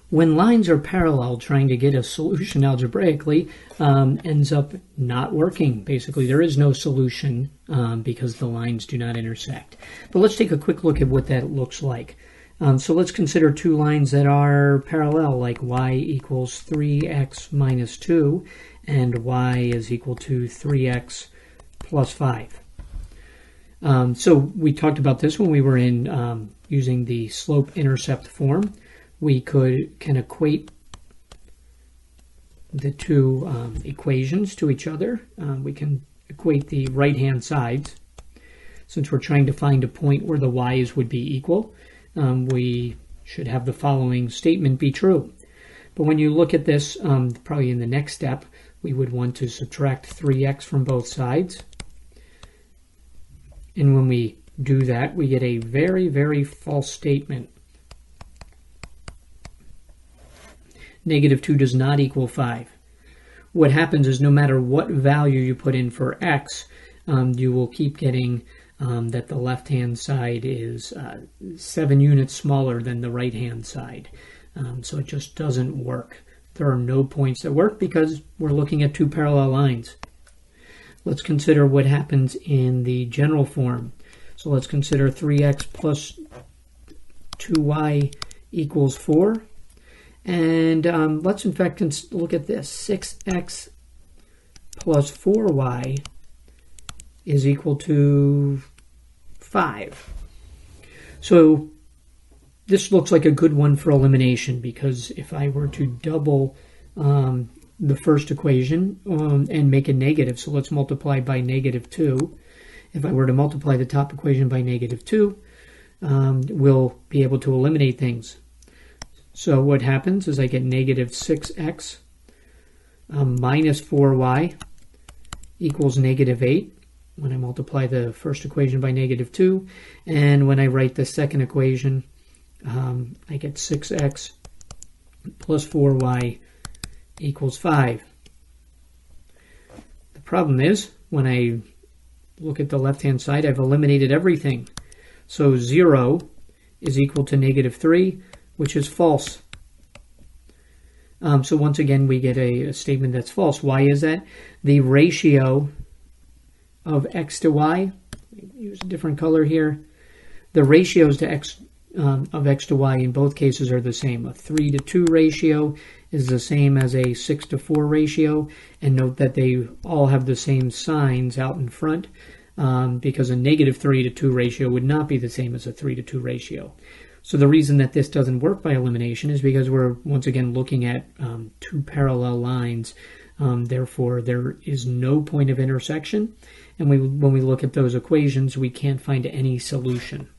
when lines are parallel, trying to get a solution algebraically ends up not working. Basically, there is no solution because the lines do not intersect. But let's take a quick look at what that looks like. So let's consider two lines that are parallel, like y equals 3x minus 2 and y is equal to 3x plus 5. So we talked about this when we were in using the slope-intercept form. We can equate the two equations to each other. We can equate the right-hand sides. Since we're trying to find a point where the y's would be equal, we should have the following statement be true. But when you look at this, probably in the next step, we would want to subtract 3x from both sides. And when we do that, we get a very, very false statement. Negative 2 does not equal 5. What happens is no matter what value you put in for x, you will keep getting that the left-hand side is 7 units smaller than the right-hand side. So it just doesn't work. There are no points that work because we're looking at two parallel lines. Let's consider what happens in the general form. So let's consider 3x plus 2y equals 4. And let's in fact look at this. 6x plus 4y is equal to 5. So this looks like a good one for elimination, because if I were to double the first equation and make a negative, so let's multiply by negative 2. If I were to multiply the top equation by negative 2, we'll be able to eliminate things. So what happens is I get negative 6x minus 4y equals negative 8 when I multiply the first equation by negative 2. And when I write the second equation, I get 6x plus 4y equals 5. The problem is, when I look at the left-hand side, I've eliminated everything. So 0 is equal to negative 3, which is false. So once again, we get a statement that's false. Why is that? The ratio of x to y, use a different color here, the ratios to x of x to y in both cases are the same. A 3 to 2 ratio is the same as a 6 to 4 ratio, and note that they all have the same signs out in front, because a negative 3 to 2 ratio would not be the same as a 3 to 2 ratio. So the reason that this doesn't work by elimination is because we're once again looking at two parallel lines. Therefore, there is no point of intersection, and when we look at those equations, we can't find any solution.